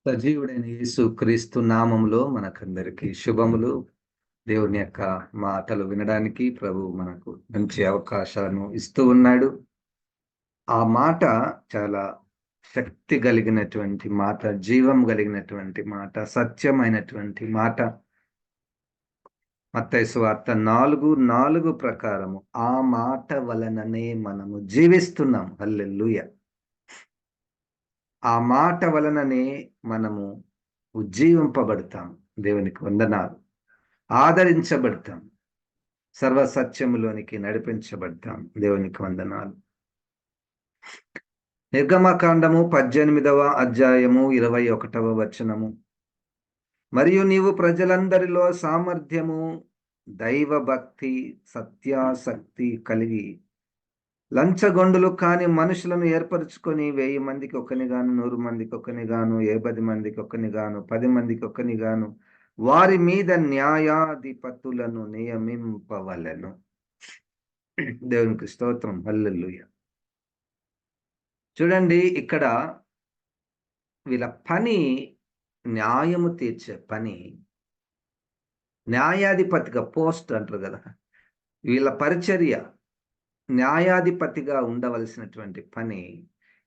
సజీవుడైన యేసు క్రీస్తు నామములో మనకందరికి శుభములు. దేవుని యొక్క మాటలు వినడానికి ప్రభు మనకు మంచి అవకాశాలను ఇస్తూ ఉన్నాడు. ఆ మాట చాలా శక్తి కలిగినటువంటి మాట, జీవం కలిగినటువంటి మాట, సత్యమైనటువంటి మాట. మత్తయి సువార్త 4:4 ప్రకారము ఆ మాట వలననే మనము జీవిస్తున్నాం. హల్లెలూయా! ఆ మాట వలననే మనము ఉజ్జీవింపబడతాం. దేవునికి వందనాలు. ఆదరించబడతాం. సర్వసత్యములోనికి నడిపించబడతాం. దేవునికి వందనాలు. నిర్గమకాండము 18వ అధ్యాయము 21వ వచనము. మరియు నీవు ప్రజలందరిలో సామర్థ్యము, దైవభక్తి, సత్యాసక్తి కలిగి లంచగొండులు కాని మనుషులను ఏర్పరచుకొని 1000 మందికి ఒకనిగాను, 100 మందికి ఒకనిగాను, 50 మందికి ఒకనిగాను, 10 మందికి ఒకనిగాను వారి మీద న్యాయాధిపతులను నియమింపవలెను. దేవునికి స్తోత్రం. హల్లెలూయా! చూడండి, ఇక్కడ వీళ్ళ పని న్యాయము తీర్చే పని. న్యాయాధిపతిగా పోస్ట్ అంటారు కదా, వీళ్ళ పరిచర్య న్యాయాధిపతిగా ఉండవలసినటువంటి పని.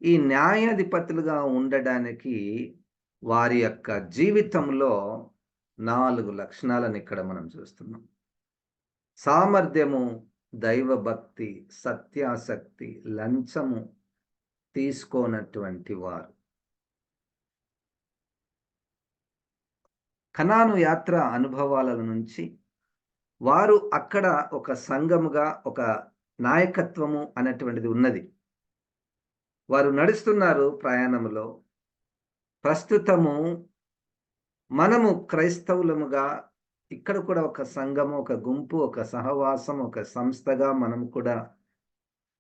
ఈ న్యాయాధిపతులుగా ఉండడానికి వారి యొక్క జీవితంలో 4 లక్షణాలను ఇక్కడ మనం చూస్తున్నాం. సామర్థ్యము, దైవభక్తి, సత్యాసక్తి, లంచము తీసుకోనటువంటి వారు. కనాను యాత్ర అనుభవాల నుంచి వారు అక్కడ ఒక సంఘముగా, ఒక నాయకత్వము అనేటువంటిది ఉన్నది. వారు నడుస్తున్నారు ప్రయాణములో. ప్రస్తుతము మనము క్రైస్తవులముగా ఇక్కడ కూడా ఒక సంఘము, ఒక గుంపు, ఒక సహవాసం, ఒక సంస్థగా మనము కూడా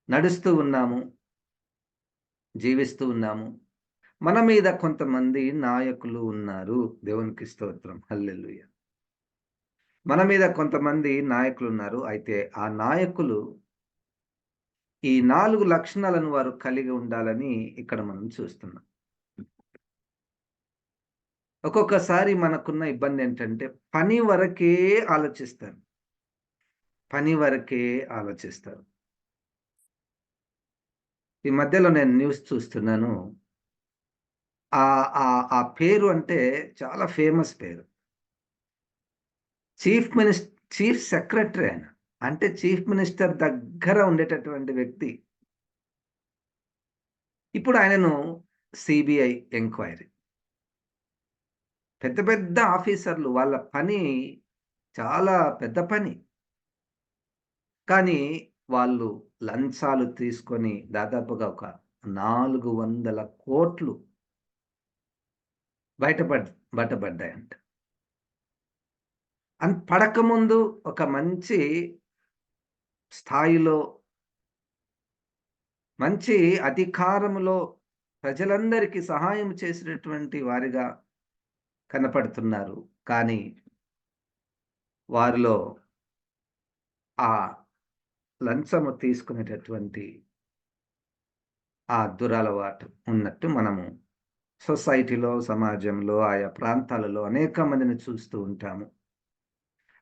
నడుస్తూ ఉన్నాము, జీవిస్తూ ఉన్నాము. మన మీద కొంతమంది నాయకులు ఉన్నారు. దేవునికి స్తోత్రం. హల్లెలూయా! మన మీద కొంతమంది నాయకులున్నారు. అయితే ఆ నాయకులు ఈ 4 లక్షణాలను వారు కలిగి ఉండాలని ఇక్కడ మనం చూస్తున్నాం. ఒక్కొక్కసారి మనకున్న ఇబ్బందేంటంటే పని వరకే ఆలోచిస్తారు. పని వరకే ఆలోచిస్తారు. ఈ మధ్యలో నేను న్యూస్ చూస్తున్నాను. ఆ పేరు అంటే చాలా ఫేమస్ పేరు. చీఫ్ సెక్రటరీ ఆయన. అంటే చీఫ్ మినిస్టర్ దగ్గర ఉండేటటువంటి వ్యక్తి. ఇప్పుడు ఆయనను సీబీఐ ఎంక్వైరీ. పెద్ద పెద్ద ఆఫీసర్లు వాళ్ళ పని చాలా పెద్ద పని. కానీ వాళ్ళు లంచాలు తీసుకొని దాదాపుగా ఒక 400 కోట్లు బయటపడ్డాయంట. పడకముందు ఒక మంచి స్థాయిలో, మంచి అధికారములో ప్రజలందరికీ సహాయం చేసినటువంటి వారిగా కనపడుతున్నారు. కానీ వారిలో ఆ లంచము తీసుకునేటటువంటి ఆ దురలవాటు ఉన్నట్టు మనము సొసైటీలో, సమాజంలో, ఆయా ప్రాంతాలలో అనేక మందిని చూస్తూ ఉంటాము.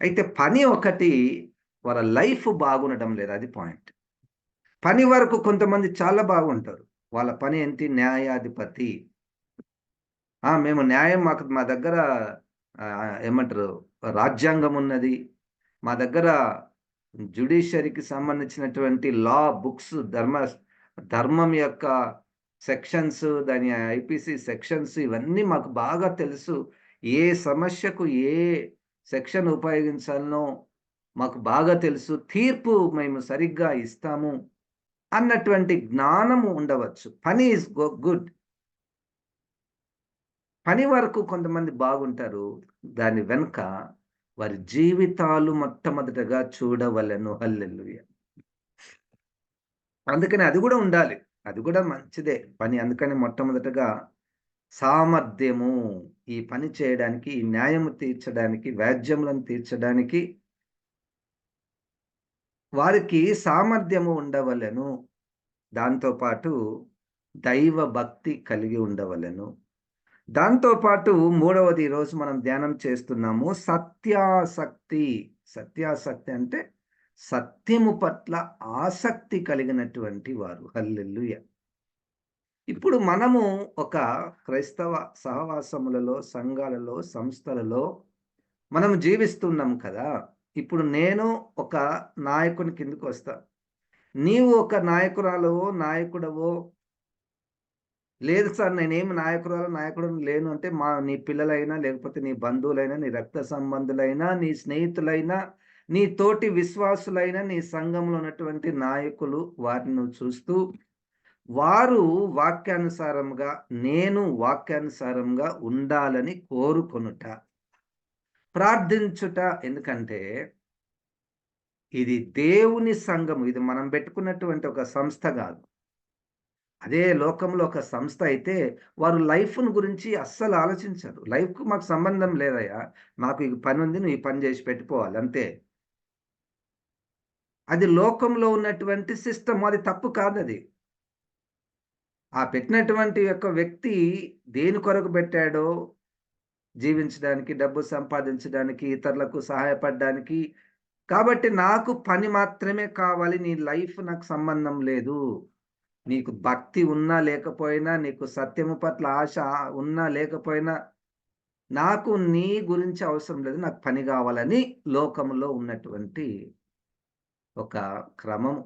అయితే పని ఒకటి, వాళ్ళ లైఫ్ బాగుండడం లేదు. అది పాయింట్. పని వరకు కొంతమంది చాలా బాగుంటారు. వాళ్ళ పని ఏంటి? న్యాయాధిపతి. మేము న్యాయం, మా దగ్గర ఏమంటారు, రాజ్యాంగం ఉన్నది. మా దగ్గర జ్యుడిషియరీకి సంబంధించినటువంటి లా బుక్స్, ధర్మం యొక్క సెక్షన్స్, దాని ఐపీసీ సెక్షన్స్ ఇవన్నీ మాకు బాగా తెలుసు. ఏ సమస్యకు ఏ సెక్షన్ ఉపయోగించాలనో మాకు బాగా తెలుసు. తీర్పు మేము సరిగ్గా ఇస్తాము అన్నటువంటి జ్ఞానము ఉండవచ్చు. పని ఈజ్ గుడ్. పని వరకు కొంతమంది బాగుంటారు. దాని వెనుక వారి జీవితాలు మొట్టమొదటగా చూడవలెను. హల్లెలూయా! అందుకని అది గూడా ఉండాలి. అది గూడా మంచిదే పని. అందుకని మొట్టమొదటగా సామర్థ్యము, ఈ పని చేయడానికి, ఈ న్యాయము తీర్చడానికి, వ్యాజ్యములను తీర్చడానికి వారికి సామర్థ్యము ఉండవలెను. దాంతో పాటు దైవ భక్తి కలిగి ఉండవలెను. దాంతోపాటు మూడవది ఈరోజు మనం ధ్యానం చేస్తున్నాము సత్యాసక్తి. సత్యాసక్తి అంటే సత్యము పట్ల ఆసక్తి కలిగినటువంటి వారు. హల్లెలూయా! ఇప్పుడు మనము ఒక క్రైస్తవ సహవాసములలో, సంఘాలలో, సంస్థలలో మనం జీవిస్తున్నాం కదా! ఇప్పుడు నేను ఒక నాయకుని కిందకొస్తా. నీవు ఒక నాయకురాలవో, నాయకుడవో, లేదు సార్ నేనేమి నాయకుడిని లేను అంటే నీ పిల్లలైనా, లేకపోతే నీ బంధువులైనా, నీ రక్త సంబంధులైనా, నీ స్నేహితులైనా, నీ తోటి విశ్వాసులైన, నీ సంఘంలో ఉన్నటువంటి నాయకులు వారిని నువ్వు చూస్తూ, వారు వాక్యానుసారంగా, నేను వాక్యానుసారంగా ఉండాలని కోరుకొనుట, ప్రార్థించుట. ఎందుకంటే ఇది దేవుని సంఘము. ఇది మనం పెట్టుకున్నటువంటి ఒక సంస్థ గాదు. అదే లోకంలో ఒక సంస్థ అయితే వారు లైఫ్‌ని గురించి అస్సలు ఆలోచించరు. లైఫ్‌కి మాకు సంబంధం లేదయ్యా. మాకు ఈ పనుంది. నువ్వు ఈ పని జేసి పెట్టుకోవాలి అంతే. అది లోకంలో ఉన్నటువంటి సిస్టమ్. అది తప్పు కాదది. ఆ పెట్టినటువంటి యొక్క వ్యక్తి దేని కొరకు పెట్టాడో జీవించడానికి, డబ్బు సంపాదించడానికి, ఇతరులకు సహాయపడడానికి. కాబట్టి నాకు పని మాత్రమే కావాలి. నీ లైఫ్ నాకు సంబంధం లేదు. నీకు భక్తి ఉన్నా లేకపోయినా, నీకు సత్యము పట్ల ఆశ ఉన్నా లేకపోయినా, నాకు నీ గురించి అవసరం లేదు. నాకు పని గావాలని లోకంలో ఉన్నటువంటి ఒక క్రమము.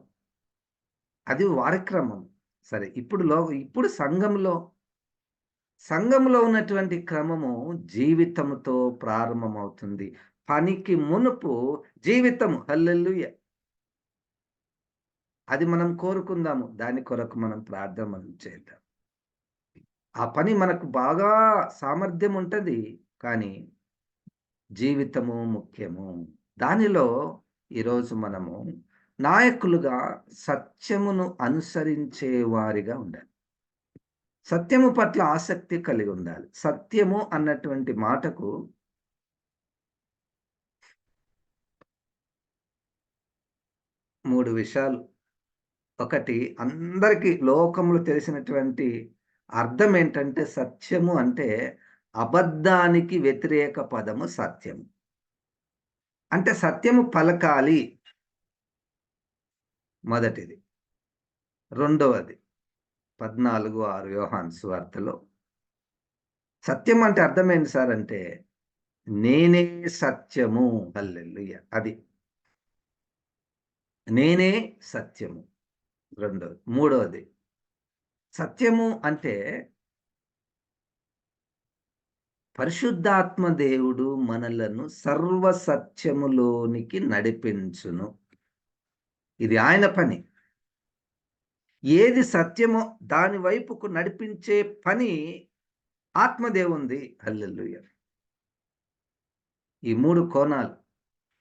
అది వారి క్రమం. సరే ఇప్పుడు సంఘంలో ఉన్నటువంటి క్రమము జీవితముతో ప్రారంభమవుతుంది. పనికి మునుపు జీవితము. హల్లెలూయా! అది మనం కోరుకుందాము. దాని కొరకు మనం ప్రార్థన చేద్దాం. ఆ పని మనకు బాగా సామర్థ్యం ఉంటది. కానీ జీవితము ముఖ్యము. దానిలో ఈరోజు మనము నాయకులుగా సత్యమును అనుసరించే వారిగా ఉండాలి. సత్యము పట్ల ఆసక్తి కలిగి ఉండాలి. సత్యము అన్నటువంటి మాటకు 3 విషయాలు. ఒకటి అందరికీ లోకంలో తెలిసినటువంటి అర్థం ఏంటంటే సత్యము అంటే అబద్ధానికి వ్యతిరేక పదము సత్యము. అంటే సత్యము పలకాలి మొదటిది. రెండవది 14:6 యోహాను సువార్తలో సత్యం అంటే అర్థమేంటి సార్ అంటే నేనే సత్యము. హల్లెలూయా! అది. నేనే సత్యము. రెండోది. మూడోది సత్యము అంటే పరిశుద్ధాత్మ దేవుడు మనలను సర్వ సత్యములోనికి నడిపించును. ఇది ఆయన పని. ఏది సత్యమో దాని వైపుకు నడిపించే పని ఆత్మదేవుంది. హల్లెలూయా! ఈ 3 కోణాలు.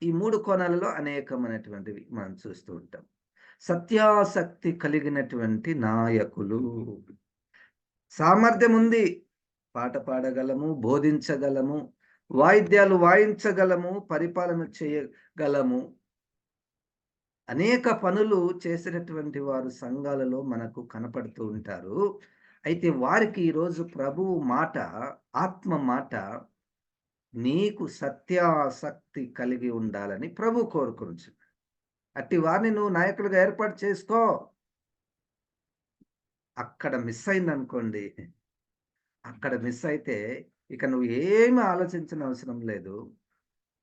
ఈ 3 కోణాలలో అనేకమైనటువంటివి మనం చూస్తూ ఉంటాం. సత్యాసక్తి కలిగినటువంటి నాయకులు. సామర్థ్యం ఉంది. పాట పాడగలము, బోధించగలము, వాయిద్యాలు వాయించగలము, పరిపాలన చేయగలము. అనేక పనులు చేసినటువంటి వారు సంఘాలలో మనకు కనపడుతూ ఉంటారు. అయితే వారికి ఈరోజు ప్రభువు మాట, ఆత్మ మాట, నీకు సత్యాసక్తి కలిగి ఉండాలని ప్రభు కోరుకొనుచున్నాడు. అట్టి వారిని నువ్వు నాయకులుగా ఏర్పాటు చేసుకో. అక్కడ మిస్ అయిందనుకోండి, అక్కడ మిస్ అయితే ఇక నువ్వు ఏమి ఆలోచించనవసరం లేదు.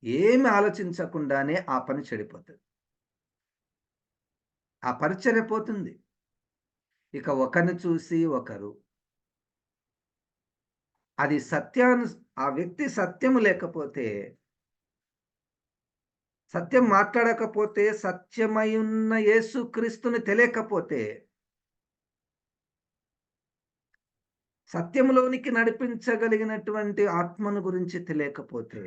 ఏమి ఆలోచించకుండానే ఆ పని చెడిపోతది. ఆ పరిచర్య పోతుంది. ఇక ఒకరిని చూసి ఒకరు. అది ఆ వ్యక్తి సత్యము లేకపోతే, సత్యం మాట్లాడకపోతే, సత్యమయున్న యేసుక్రీస్తుని తెలియకపోతే, సత్యములోనికి నడిపించగలిగినటువంటి ఆత్మను గురించి తెలియకపోతే,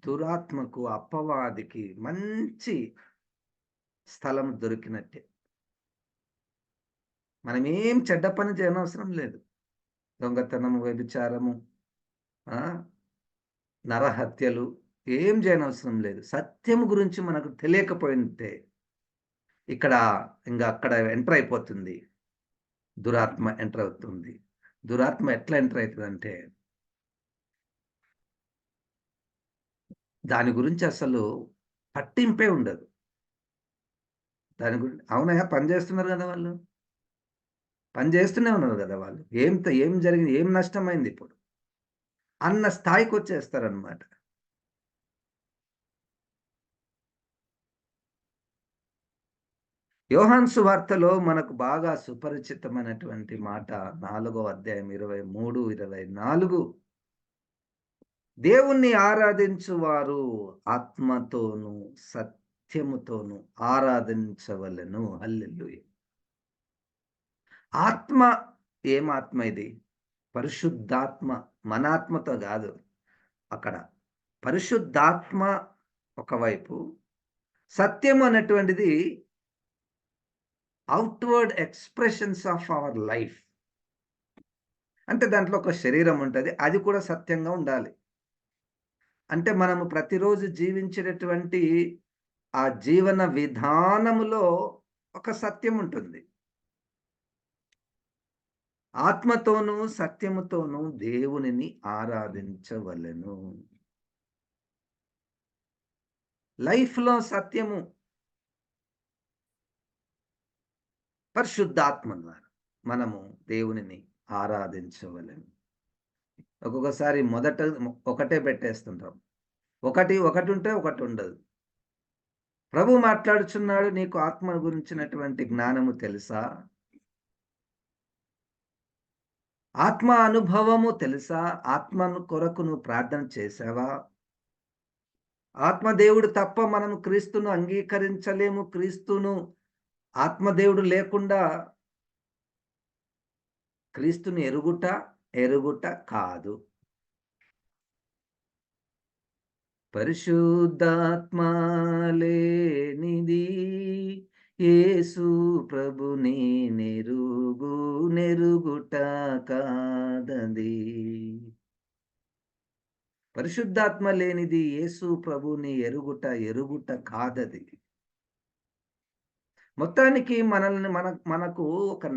దురాత్మకు, అపవాదికి మంచి స్థలం దొరికినట్టే. మనమేం చెడ్డ పని చేయనవసరం లేదు. దొంగతనము, వ్యభిచారము, ఆ! నరహత్యలు ఏం చేయనవసరం లేదు. సత్యము గురించి మనకు తెలియకపోయుంటే, ఇక్కడ అక్కడ ఎంటర్ అయిపోతుంది. దురాత్మ ఎంటర్ అవుతుంది. దురాత్మ ఎట్లా ఎంటర్ అవుతుందంటే, దాని గురించి అసలు పట్టింపే ఉండదు. దాని గురించి అవునయ్య పని చేస్తున్నారు గదా వాళ్ళు. పని చేస్తూనే ఉన్నారు గదా వాళ్ళు. ఏం జరిగింది? ఏం నష్టమైందిప్పుడు? అన్న స్థాయికొచ్చేస్తారనమాట. యోహాను సువార్తలో మనకు బాగా సుపరిచితమైనటువంటి మాట 4వ అధ్యాయం 23, 24 దేవుణ్ణి ఆరాధించువారు ఆత్మతోను, సత్యముతోను ఆరాధించవలెను. హల్లెలూయా! ఆత్మ ఏం ఆత్మ ఇది? పరిశుద్ధాత్మ. మన ఆత్మతో గాదు అక్కడ. పరిశుద్ధాత్మ ఒకవైపు, సత్యం అనేటువంటిది outward expressions of our life. అంటే దాంట్లో ఒక శరీరం ఉంటది. అది కూడా సత్యంగా ఉండాలి. అంటే మనము ప్రతిరోజు జీవించేటటువంటి ఆ జీవన విధానములో ఒక సత్యం ఉంటుంది. ఆత్మతోనూ, సత్యముతోనూ దేవునిని ఆరాధించవలెను. లైఫ్‌లో సత్యము పరిశుద్ధాత్మ ద్వారా మనము దేవునిని ఆరాధించవలెను. ఒక్కొక్కసారి ఒకటే పెట్టేస్తుంటాం. ఒకటుంటే ఒకటుండదు. ప్రభువు మాట్లాడుచున్నాడు, నీకు ఆత్మ గురించినటువంటి జ్ఞానము తెలుసా? ఆత్మ అనుభవము తెలుసా? ఆత్మను కొరకు నువ్వు ప్రార్థన చేశావా? ఆత్మదేవుడు తప్ప మనము క్రీస్తును అంగీకరించలేము. క్రీస్తును ఆత్మదేవుడు లేకుండా క్రీస్తుని ఎరుగుట కాదు. పరిశుద్ధాత్మ లేనిది యేసు ప్రభుని నెరుగుట కాదది. పరిశుద్ధాత్మ లేనిది యేసు ప్రభుని ఎరుగుట కాదది. మొత్తానికి మనకు ఒక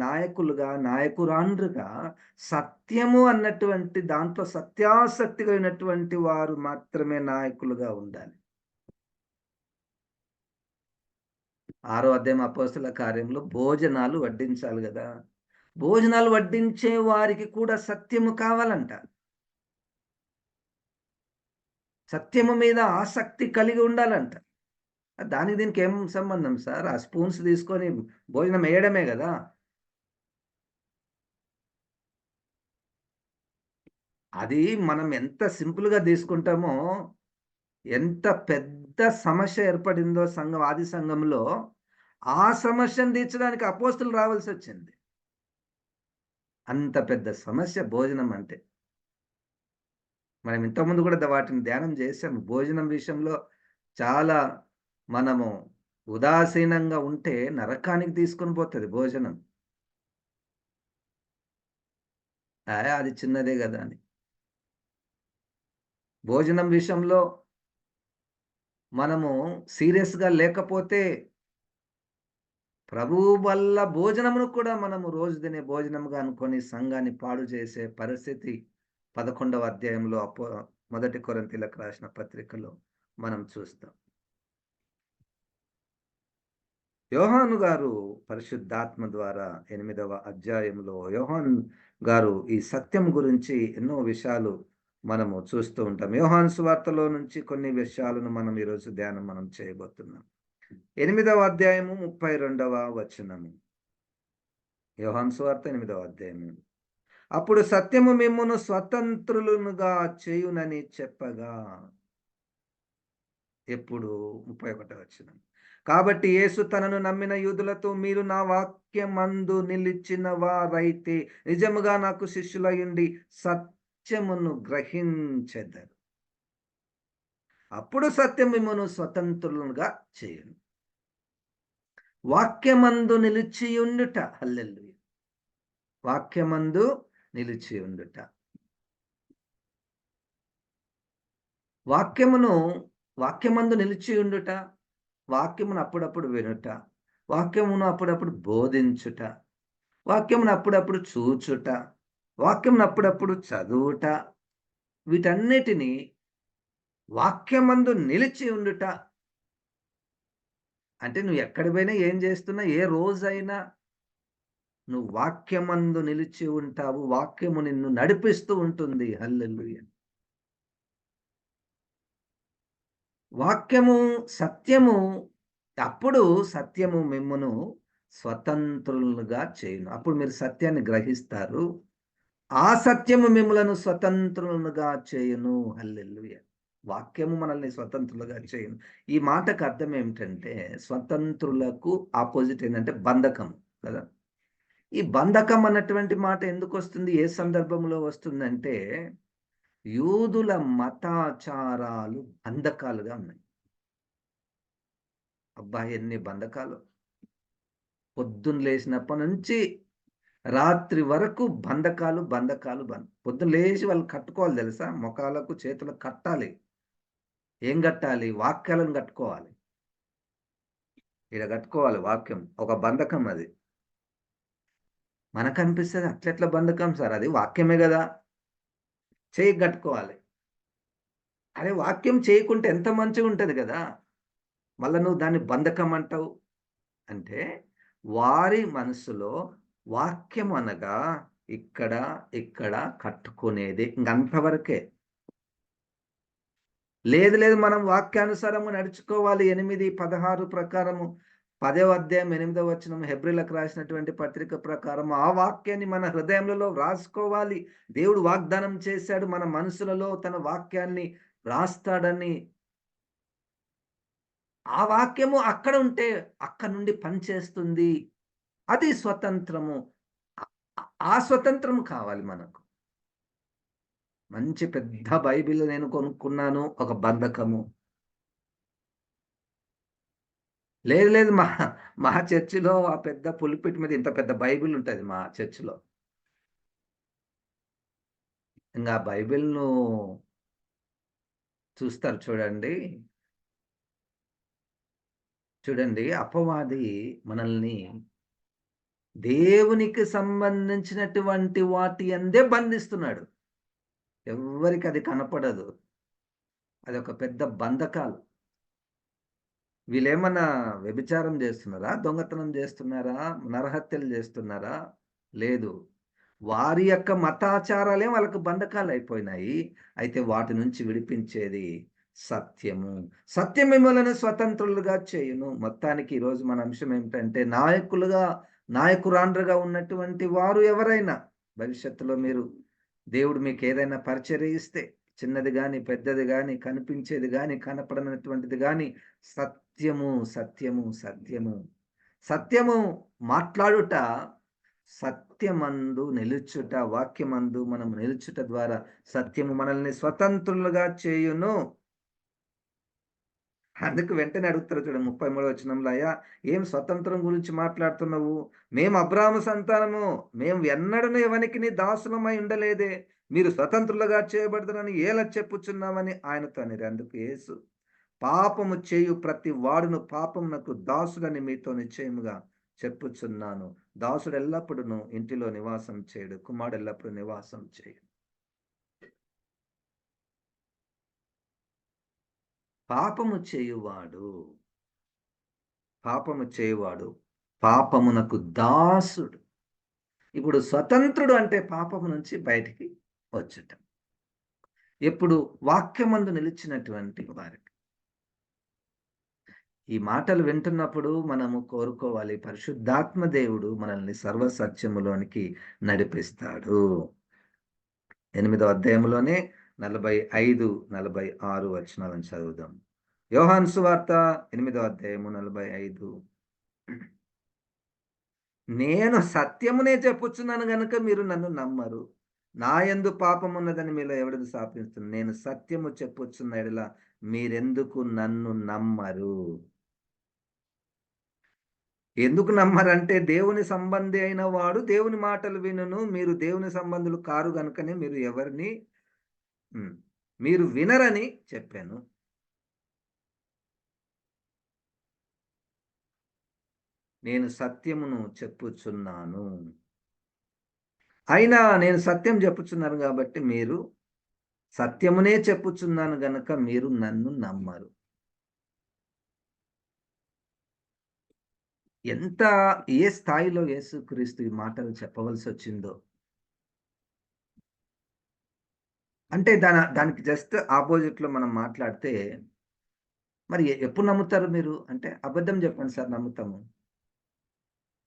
నాయకురాండ్రుగా సత్యము అన్నటువంటి దాంట్లో సత్యాసక్తి కలిగినటువంటి వారు మాత్రమే నాయకులుగా ఉండాలి. 6వ అధ్యాయం అపోస్తల కార్యంలో భోజనాలు వడ్డించాలి గదా! భోజనాలు వడ్డించే వారికి కూడా సత్యము కావాలంట. సత్యము మీద ఆసక్తి కలిగి ఉండాలంట. దానికి దీనికి ఏం సంబంధం సార్? ఆ స్పూన్స్ తీసుకొని భోజనం ఎయడమే గదా! అది మనం ఎంత సింపుల్‌గా తీసుకుంటామో, ఎంత పెద్ద సమస్య ఏర్పడిందో ఆది సంఘంలో, ఆ సమస్యను తీర్చడానికి అపోస్తలులు రావాల్సొచ్చింది. అంత పెద్ద సమస్య భోజనం అంటే. మనం ఇంతకుముందు కూడా వాటిని ధ్యానం చేసాము. భోజనం విషయంలో చాలా మనము ఉదాసీనంగా ఉంటే నరకానికి తీసుకొని పోతది భోజనం. అది చిన్నదే గదా! అని. భోజనం విషయంలో మనము సీరియస్‌గా లేకపోతే ప్రభువు వల్ల భోజనమును కూడా మనము రోజు తినే భోజనంగా అనుకోని సంఘాన్ని పాడు చేసే పరిస్థితి 11వ అధ్యాయంలో మొదటి కొరింథీయులకు రాసిన పత్రికలో మనం చూస్తాం. యోహాను గారు పరిశుద్ధాత్మ ద్వారా 8వ అధ్యాయంలో యోహాను గారు ఈ సత్యం గురించి ఎన్నో విషయాలు మనము చూస్తూ ఉంటాం. యోహాను సువార్తలో నుంచి కొన్ని విషయాలను మనం ఈరోజు మనం చేయబోతున్నాం. 8వ అధ్యాయము 32వ వచనము. యోహాను సువార్త 8వ అధ్యాయము. అప్పుడు సత్యము మిమ్మును స్వతంత్రులనుగా చేయునని చెప్పగా. ఎప్పుడు 31వ వచనం. కాబట్టి యేసు తనను నమ్మిన యూదులతో మీరు నా వాక్యమందు నిలిచిన వారైతే నిజముగా నాకు శిష్యులయుండి సత్యమును గ్రహించెదరు. అప్పుడు సత్యం మిమ్మును స్వతంత్రులుగా చేయును. వాక్యమందు నిలిచియుండుట. హల్లెలూయా! వాక్యమందు నిలిచియుండుట. వాక్యమందు నిలిచియుండుట, వాక్యమును అప్పుడప్పుడు వినుట, వాక్యమును అప్పుడప్పుడు బోధించుట. వాక్యమును అప్పుడప్పుడు చూచుట, వాక్యమును అప్పుడప్పుడు చదువుట, వీటన్నిటిని వాక్యమందు నిలిచి ఉండుట. అంటే నువ్వు ఎక్కడికి పోయినా, ఏం చేస్తున్నా, ఏ రోజైనా నువ్వు వాక్యమందు నిలిచి ఉంటావు. వాక్యము నిన్ను నడిపిస్తూ ఉంటుంది. హల్లెలూయా! వాక్యము సత్యము. అప్పుడు సత్యము మిమ్మును స్వతంత్రులుగా చేయును. అప్పుడు మీరు సత్యాన్ని గ్రహిస్తారు. ఆ సత్యము మిమ్ములను స్వతంత్రులుగా చేయును. హల్లెలూయా! వాక్యము మనల్ని స్వతంత్రులుగా చేయును. ఈ మాటకు అర్థం ఏమిటంటే, స్వతంత్రులకు ఆపోజిట్ ఏందంటే బంధకం కదా! ఈ బంధకం అన్నటువంటి మాట ఎందుకొస్తుంది? ఏ సందర్భంలో వస్తుందంటే, యూదుల మతాచారాలు బంధకాలుగా ఉన్నాయి. అబ్బా! ఎన్ని బంధకాలో. పొద్దున్న లేసినప్పటి నుంచి రాత్రి వరకు బంధకాలు, బంధకాలు, పొద్దున్న లేసి వాళ్ళు కట్టుకోవాలి తెలుసా? మొఖాలకు, చేతులకు కట్టాలి. ఏం కట్టాలి? వాక్యాలను కట్టుకోవాలి. ఈడ కట్టుకోవాలి వాక్యం. ఒక బంధకం అది. మనకనిపిస్తది అట్లెట్ల బంధకం సార్? అది వాక్యమే గదా! చెయ్యికి కట్టుకోవాలి. అరే! వాక్యం చేయకుంటే ఎంత మంచిగుంటది గదా! మళ్ళా నువ్వు దాన్ని బంధకం అంటావు. అంటే వారి మనసులో వాక్యం అనగా ఇక్కడ, ఇక్కడ కట్టుకునేది. ఇంకంతవరకే. లేదు, లేదు, మనం వాక్యానుసారము నడుచుకోవాలి. 8, 16 ప్రకారము 10వ అధ్యాయం 8వ వచనం హెబ్రీయులకు రాసినటువంటి పత్రిక ప్రకారం ఆ వాక్యాన్ని మన హృదయములలో వ్రాసుకోవాలి. దేవుడు వాగ్దానం చేశాడు. మన మనసులలో తన వాక్యాన్ని రాస్తాడని. ఆ వాక్యము అక్కడ ఉంటే అక్కడి నుండి పనిచేస్తుంది. అది స్వతంత్రము. అ ఆ స్వతంత్రము కావాలి మనకు. మంచి పెద్ద బైబిల్ నేను కొనుక్కున్నాను. ఒక బంధకము. లేదు, లేదు. మా మా చర్చిలో ఆ పెద్ద పుల్పిట్ మీద ఇంత పెద్ద బైబిల్ ఉంటది మా చర్చిలో. ఇంగా ఆ బైబిల్‌ను చూస్తారు చూడండి. చూడండి, అపవాది మనల్ని దేవునికి సంబంధించినటువంటి వాటి యందే బంధిస్తున్నాడు. ఎవ్వరికి అది కనపడదు. అదొక పెద్ద బంధకాలు. వీళ్ళేమన్నా వ్యభిచారం జేస్తున్నారా? దొంగతనం జేస్తున్నారా? నరహత్యలు జేస్తున్నారా? లేదు. వారి యొక్క మతాచారాలే వాళ్ళకు బంధకాలయిపోయినాయి. అయితే వాటి నుంచి విడిపించేది సత్యము. సత్యం మిమ్మలను స్వతంత్రులుగా చేయును. మొత్తానికి ఈరోజు మన అంశం ఏమిటంటే, నాయకురాండ్రుగా ఉన్నటువంటి వారు ఎవరైనా భవిష్యత్తులో మీరు దేవుడు మీకేదైనా పరిచర్య ఇస్తే, చిన్నది గాని, పెద్దది గాని, కనిపించేది గాని, కనపడనటువంటిది గాని, సత్యము, సత్యము, సత్యము, సత్యము మాట్లాడుట, సత్యమందు నిలుచుట, వాక్యమందు మనం నిలుచుట ద్వారా సత్యము మనల్ని స్వతంత్రులుగా చేయును. అందుకు వెంటనే అడుగుతారు చూడండి 33వ వచనంలో, అయ్యా ఏం స్వతంత్రం గురించి మాట్లాడుతున్నావు? మేము అబ్రాహాము సంతానము. మేము ఎన్నడూను ఎవనికిని దాసులమై ఉండలేదే. మీరు స్వతంత్రులుగా చేయబడుదురని ఏల చెప్పుచున్నామని ఆయనతో అనిరి. అందుకు యేసు, పాపము చేయు ప్రతి వాడును పాపమునకు దాసుడని మీతో నిశ్చయముగా చెప్పుచున్నాను. దాసుడు ఎల్లప్పుడును ఇంటిలో నివాసం చేయడు. కుమారుడు ఎల్లప్పుడూ నివాసం చేయడు. పాపము చేయువాడు, పాపము చేయువాడు పాపమునకు దాసుడు. ఇప్పుడు స్వతంత్రుడు అంటే పాపము నుంచి బయటికి వచ్చుట. ఎప్పుడు వాక్యమందు నిలిచినటువంటి వారికి. ఈ మాటలు వింటున్నప్పుడు మనము కోరుకోవాలి, పరిశుద్ధాత్మ దేవుడు మనల్ని సర్వ సత్యములోనికి నడిపిస్తాడు. 8వ అధ్యాయంలోనే 45, 46 వచనాలను చదువుదాం. యోహాను సువార్త 8వ అధ్యాయము 45. నేను సత్యమునే చెప్పుచున్నాను గనుక మీరు నన్ను నమ్మరు. నా యందు పాపమున్నదని మీలో ఎవడు స్థాపిస్తుంది? నేను సత్యము చెప్పుచున్న యెడల మీరెందుకు నన్ను నమ్మరు? ఎందుకు నమ్మరంటే, దేవుని సంబంధి అయిన వాడు దేవుని మాటలు వినును. మీరు దేవుని సంబంధులు కారు గనుకనే మీరు ఎవరిని హ్మ్. మీరు వినరని చెప్పాను. నేను సత్యమును చెప్పుచున్నాను. అయినా నేను సత్యం చెప్పుచున్నాను కాబట్టి మీరు సత్యమునే చెప్పుచున్నాను గనక మీరు నన్ను నమ్మరు. ఎంత ఏ స్థాయిలో యేసుక్రీస్తు ఈ మాటలు చెప్పవలసొచ్చిందో. అంటే దానికి జస్ట్ అపోజిట్‌లో మనం మాట్లాడితే, మరి ఎప్పుడు నమ్ముతారు మీరు? అంటే అబద్ధం చెప్పండి సార్ నమ్ముతాము.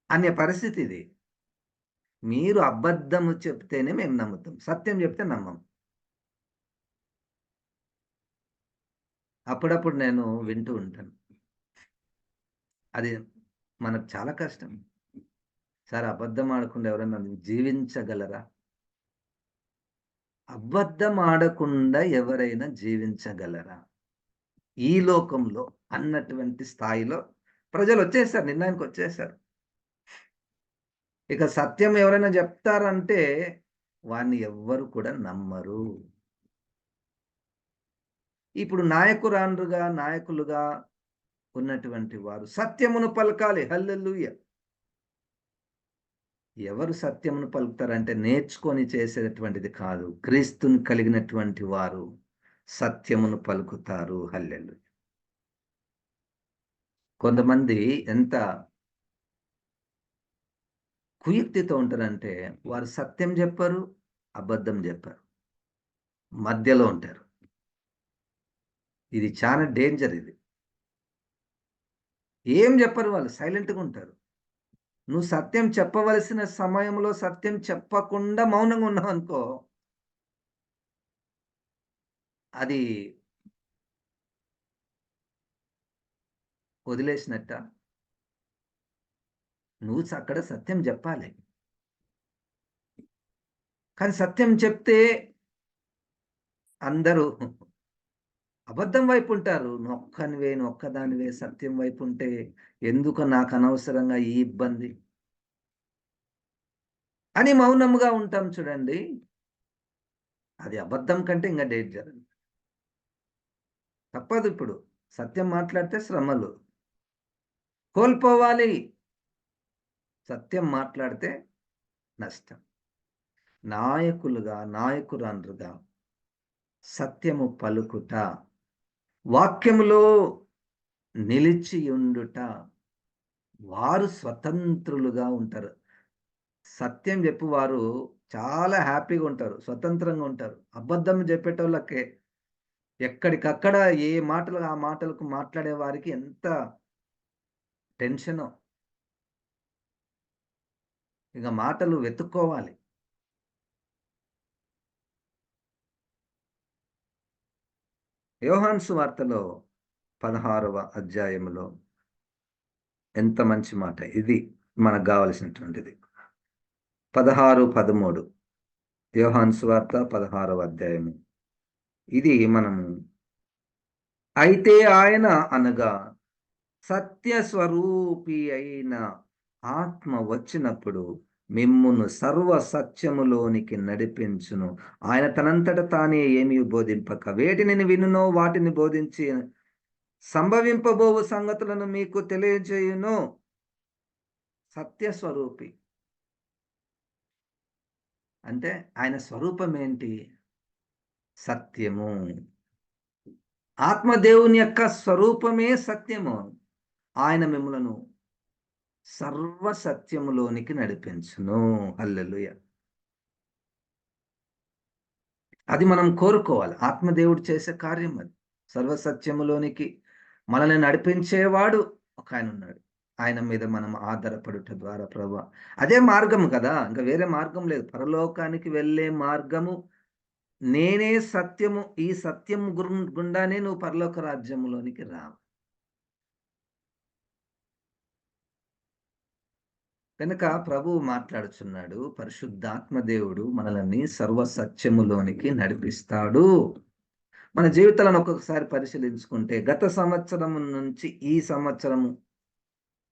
అనే పరిస్థితి ఇది. మీరు అబద్ధము చెప్తేనే మేము నమ్ముతాం. సత్యం చెప్తే నమ్మం. అప్పుడప్పుడు నేను వింటూ ఉంటాను. అది మనకు చాలా కష్టం. సార్ అబద్ధం ఆడకుండా ఎవరైనా జీవించగలరా? అబద్ధం ఆడకుండా ఎవరైనా జీవించగలరా? ఈ లోకంలో అన్నటువంటి స్థాయిలో ప్రజలొచ్చేసారు. నిర్ణయానికొచ్చేసారు. ఇక సత్యం ఎవరైనా జెప్తారంటే వారిని ఎవ్వరు కూడా నమ్మరు. ఇప్పుడు నాయకులుగా ఉన్నటువంటి వారు సత్యమును పలకాలి. హల్లెలూయా! ఎవరు సత్యమును పలుకుతారంటే నేర్చుకొని చేసేటటువంటిది కాదు. క్రీస్తుని కలిగినటువంటి వారు సత్యమును పలుకుతారు. హల్లెలూయా! కొంతమంది ఎంత కుయుక్తితో ఉంటారంటే వారు సత్యం జెప్పరు, అబద్ధం జెప్పరు. మధ్యలో ఉంటారు. ఇది చాలా డేంజర్ ఇది. ఏం జెప్పరు వాళ్ళు సైలెంట్‌గా ఉంటారు. నువ్వు సత్యం చెప్పవలసిన సమయంలో సత్యం చెప్పకుండా మౌనంగా ఉన్నావనుకో, అది వదిలేసినట్టా? నువ్వు అక్కడ సత్యం జెప్పాలి. కానీ సత్యం చెప్తే అందరూ అబద్ధం వైపుంటారు. నువ్వొక్కదానివే సత్యం వైపుంటే ఎందుకు నాకనవసరంగా ఈ ఇబ్బంది అని మౌనంగా ఉంటాం చూడండి. అది అబద్ధం కంటే ఇంగా డేంజర్. తప్పదిప్పుడు. సత్యం మాట్లాడితే శ్రమలు. కోల్పోవాలి. సత్యం మాట్లాడితే నష్టం. నాయకురాండ్రుగా సత్యము పలుకుట, వాక్యములో నిలిచియుండుట, వారు స్వతంత్రులుగా ఉంటారు. సత్యం జెప్పువారు చాలా హ్యాపీగా ఉంటారు. స్వతంత్రంగా ఉంటారు. అబద్ధం జెప్పేటోళ్ళకే ఎక్కడికక్కడ ఏ మాటలు ఆ మాటలకు మాట్లాడే వారికి ఎంత టెన్షనో. ఇగ మాటలు వెతుక్కోవాలి. యోహాను సువార్తలో 16వ అధ్యాయములో ఎంత మంచి మాట. ఇది మనకు గావాల్సినటువంటిది. 16, 13 యోహాను సువార్త 16వ అధ్యాయము. ఇది మనము అయితే ఆయన అనగా సత్య స్వరూపి అయిన ఆత్మ వచ్చినప్పుడు మిమ్మును సర్వ సత్యములోనికి నడిపించును. ఆయన తనంతట తానే ఏమీ బోధింపక వేటిని వినునో వాటిని బోధించి సంభవింపబోవు సంగతులను మీకు తెలియజేయును. సత్య స్వరూపి. అంటే ఆయన స్వరూపం ఏంటి? సత్యము. ఆత్మదేవుని యొక్క స్వరూపమే సత్యము. ఆయన మిమ్ములను సర్వ సత్యములోనికి నడిపించును. హల్లెలూయా! అది మనం కోరుకోవాలి. ఆత్మదేవుడు చేసే కార్యం అది. సర్వ సత్యములోనికి మనల్ని నడిపించేవాడు ఒకాయనున్నాడు. ఆయన మీద మనం ఆధారపడుట ద్వారా ప్రభువా అదే మార్గము కదా! ఇంక వేరే మార్గం లేదు. పరలోకానికి వెళ్ళే మార్గము నేనే సత్యము. ఈ సత్యము గుండానే నువ్వు పరలోక రాజ్యములోనికి రావు. కనుక ప్రభువు మాట్లాడుచున్నాడు. పరిశుద్ధాత్మ దేవుడు మనల్ని సర్వ సత్యములోనికి నడిపిస్తాడు. మన జీవితాలను ఒక్కొక్కసారి పరిశీలించుకుంటే గత సంవత్సరం నుంచి ఈ సంవత్సరము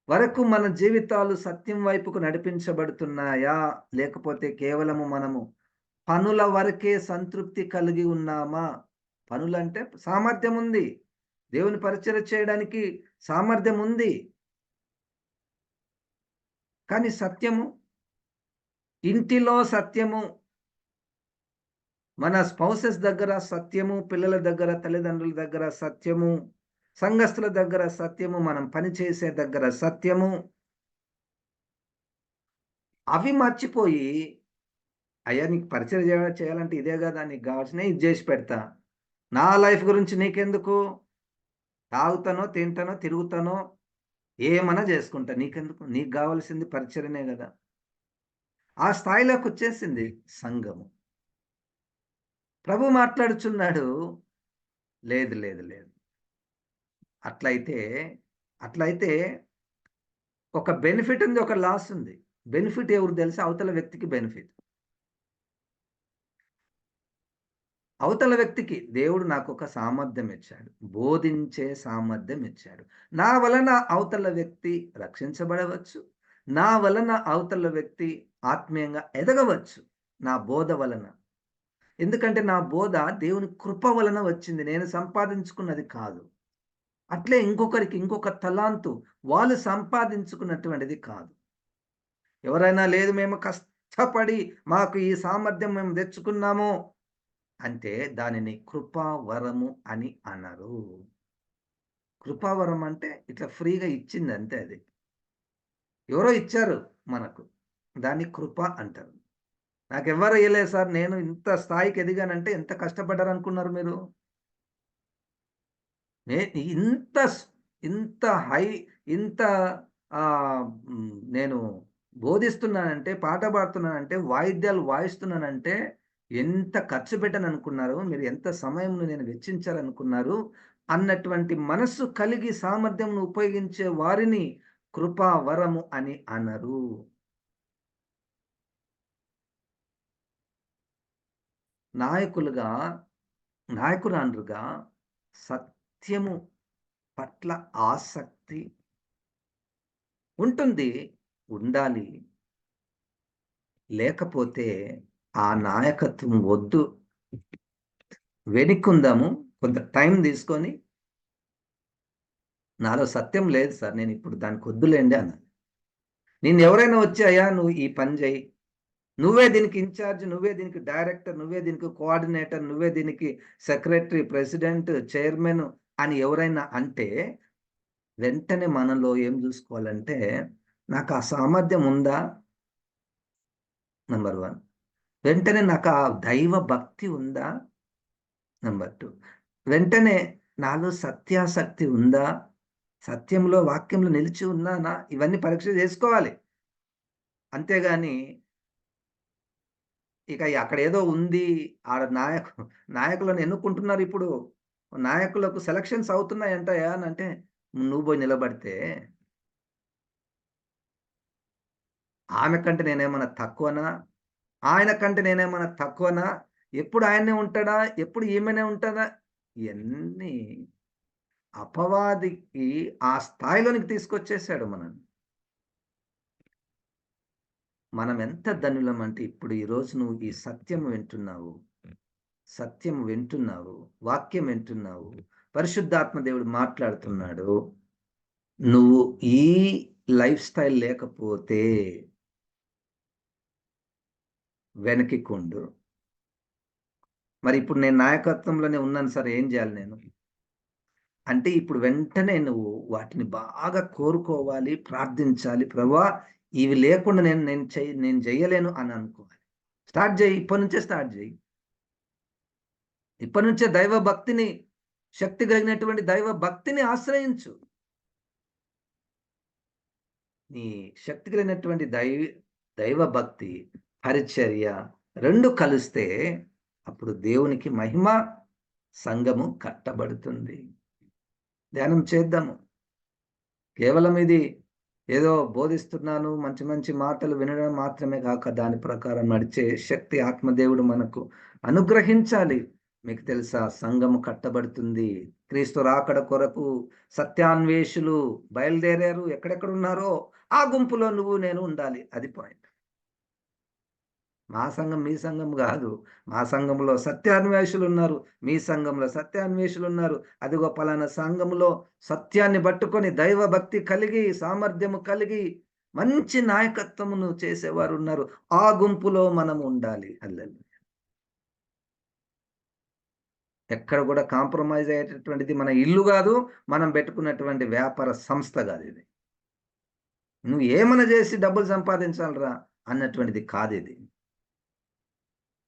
వరకు మన జీవితాలు సత్యం వైపుకు నడిపించబడుతున్నాయా? లేకపోతే కేవలము మనము పనుల వరకే సంతృప్తి కలిగి ఉన్నామా? పనులంటే సామర్థ్యం ఉంది. దేవుని పరిచర్య చేయడానికి సామర్థ్యం ఉంది. కానీ సత్యము ఇంటిలో సత్యము, మన స్పౌసెస్ దగ్గర సత్యము, పిల్లల దగ్గర, తల్లిదండ్రుల దగ్గర సత్యము, సంఘస్థుల దగ్గర సత్యము, మనం పనిచేసే దగ్గర సత్యము, అవి మర్చిపోయి, అయ్యా నీకు పరిచయం చేయాలంటే ఇదే కదా, నీకు కావాల్సినవి ఇది చేసి పెడతా, నా లైఫ్ గురించి నీకెందుకు, తాగుతానో తింటానో తిరుగుతానో ఏమన్నా చేసుకుంటా, నీకెందుకు, నీకు కావాల్సింది పరిచర్యనే కదా. ఆ స్థాయిలోకి వచ్చేసింది సంఘము. ప్రభు మాట్లాడుచున్నాడు, లేదు లేదు లేదు, అట్లయితే అట్లయితే ఒక బెనిఫిట్ ఉంది, ఒక లాస్ ఉంది. బెనిఫిట్ ఎవరు తెలుసా? అవతల వ్యక్తికి బెనిఫిట్. అవతల వ్యక్తికి దేవుడు నాకు ఒక సామర్థ్యం ఇచ్చాడు, బోధించే సామర్థ్యం ఇచ్చాడు. నా వలన అవతల వ్యక్తి రక్షించబడవచ్చు, నా వలన అవతల వ్యక్తి ఆత్మీయంగా ఎదగవచ్చు, నా బోధ వలన. ఎందుకంటే నా బోధ దేవుని కృప వలన వచ్చింది, నేను సంపాదించుకున్నది కాదు. అట్లే ఇంకొకరికి ఇంకొక తలాంతు వాళ్ళు సంపాదించుకున్నటువంటిది కాదు. ఎవరైనా లేదు మేము కష్టపడి మాకు ఈ సామర్థ్యం మేము తెచ్చుకున్నాము అంటే దానిని కృపావరము అని అనరు. కృపావరం అంటే ఇట్లా ఫ్రీగా ఇచ్చింది అంతే అది. ఎవరో ఇచ్చారు మనకు. దాన్ని కృప అంటారు. నాకెవ్వరు ఇయ్యలేదు సార్, నేను ఇంత స్థాయికి ఎదిగానంటే ఎంత కష్టపడ్డారనుకున్నారు మీరు? నే ఇంత స్ ఇంత హై ఇంత నేను బోధిస్తున్నానంటే, పాట పాడుతున్నానంటే, వాయిద్యాలు వాయిస్తున్నానంటే ఎంత ఖర్చు పెట్టాననుకున్నారు? మీరు ఎంత సమయంను నేను వెచ్చించాలనుకున్నారు? అన్నటువంటి మనస్సు కలిగి సామర్థ్యంను ఉపయోగించే వారిని కృపా వరము అని అనరు. నాయకులుగా, నాయకురాండ్రుగా సత్యము పట్ల ఆసక్తి ఉంటుంది, ఉండాలి. లేకపోతే ఆ నాయకత్వం వద్దు. వెనక్కుందాము. కొంత టైం తీసుకొని, నాలో సత్యం లేదు సార్, నేనిప్పుడు దానికొద్దులేండి అనాలి. నిన్నెవరైనా వచ్చి, అయ్యా నువ్వు ఈ పని చెయ్యి, నువ్వే దీనికి ఇన్‌చార్జ్, నువ్వే దీనికి డైరెక్టర్, నువ్వే దీనికి కోఆర్డినేటర్, నువ్వే దీనికి సెక్రటరీ, ప్రెసిడెంట్, చైర్మన్ అని ఎవరైనా అంటే, వెంటనే మనలో ఏం చూసుకోవాలంటే, నాకు ఆ సామర్థ్యం ఉందా? నంబర్ 1. వెంటనే నాకు ఆ దైవ భక్తి ఉందా? నంబర్ 2. వెంటనే నాలో సత్యాసక్తి ఉందా? సత్యంలో, వాక్యంలో నిలిచి ఉన్నానా? ఇవన్నీ పరీక్ష చేసుకోవాలి. అంతేగాని ఇక అక్కడేదో ఉంది. ఆడ నాయకులను ఎన్నుకుంటున్నారు ఇప్పుడు. నాయకులకు సెలక్షన్స్ అవుతున్నాయంటయ్యా అనంటే, నువ్వు పోయి నిలబడితే, ఆమె కంటే నేనేమన్నా తక్కువనా? ఆయన కంటే నేనేమన్నా తక్కువనా? ఎప్పుడు ఆయన్నే ఉంటాడా? ఎప్పుడు ఈమెనే ఉంటదా? ఇయన్నీ అపవాదికి ఆ స్థాయిలోనికి తీసుకొచ్చేసాడు మనల్ని. మనం ఎంత ధన్యులమంటే ఇప్పుడు ఈరోజు నువ్వు ఈ సత్యం వింటున్నావు. సత్యం వింటున్నావు. వాక్యం వింటున్నావు. పరిశుద్ధాత్మ దేవుడు మాట్లాడుతున్నాడు. నువ్వు ఈ లైఫ్ స్టైల్ లేకపోతే వెనక్కికుండు. మరి ఇప్పుడు నేను నాయకత్వంలోనే ఉన్నాను సార్, ఏం చేయాలి నేను? అంటే ఇప్పుడు వెంటనే నువ్వు వాటిని బాగా కోరుకోవాలి, ప్రార్థించాలి. ప్రభువా ఇవి లేకుండా నేను జేయలేను అని అనుకోవాలి. స్టార్ట్ జెయి. ఇప్పటి నుంచే స్టార్ట్ జెయి. ఇప్పటి నుంచే దైవ భక్తిని, శక్తి కలిగినటువంటి దైవ భక్తిని ఆశ్రయించు. నీ శక్తి కలిగినటువంటి దైవ భక్తి, పరిచర్య 2 కలిస్తే అప్పుడు దేవునికి మహిమ, సంఘము కట్టబడుతుంది. ధ్యానం చేద్దాము. కేవలం ఇది ఏదో బోధిస్తున్నాను, మంచి మంచి మాటలు వినడం మాత్రమే కాక దాని ప్రకారం నడిచే శక్తి ఆత్మదేవుడు మనకు అనుగ్రహించాలి. మీకు తెలుసా సంఘము కట్టబడుతుంది. క్రీస్తు రాకడ కొరకు సత్యాన్వేషులు బయలుదేరారు. ఎక్కడెక్కడ ఉన్నారో ఆ గుంపులో నువ్వు నేను ఉండాలి. అది పాయింట్. మా సంఘం మీ సంఘం గాదు. మా సంఘంలో సత్యాన్వేషులున్నారు. మీ సంఘంలో సత్యాన్వేషులున్నారు. అదిగో పలానా సంఘంలో సత్యాన్ని పట్టుకొని దైవ భక్తి కలిగి, సామర్థ్యము కలిగి మంచి నాయకత్వమును చేసేవారు ఉన్నారు. ఆ గుంపులో మనం ఉండాలి. హల్లెలూయా. ఎక్కడ కూడా కాంప్రమైజ్ అయ్యేటటువంటిది మన ఇల్లు గాదు. మనం పెట్టుకున్నటువంటి వ్యాపార సంస్థ గాదు ఇది. నువ్వు ఏమన్నా చేసి డబ్బులు సంపాదించాలిరా అన్నటువంటిది కాదిది.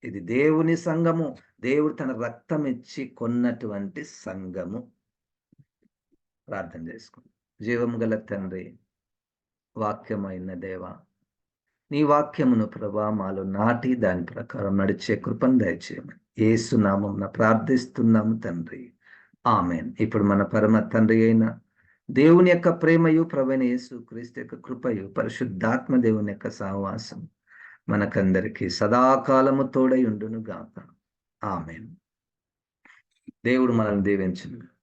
ఇది దేవుని సంఘము. దేవుడు తన రక్తం ఇచ్చి కొన్నటువంటి సంఘము. ప్రార్థన చేసుకుందాం. జీవము గల తండ్రి, వాక్యమైన దేవా, నీ వాక్యమును ప్రభా మాలో నాటి దాని ప్రకారం నడిచే కృపను దయచేయమని యేసు నామమున ప్రార్థిస్తున్నాము తండ్రి. ఆమేన్. ఇప్పుడు మన పరమ తండ్రి అయిన దేవుని యొక్క ప్రేమయు, ప్రభువైన యేసు క్రీస్తు యొక్క కృపయు, పరిశుద్ధాత్మ దేవుని యొక్క సహవాసం మనకందరికీ సదాకాలము తోడై ఉండును గాక. ఆమేన్. దేవుడు మనల్ని దీవించును.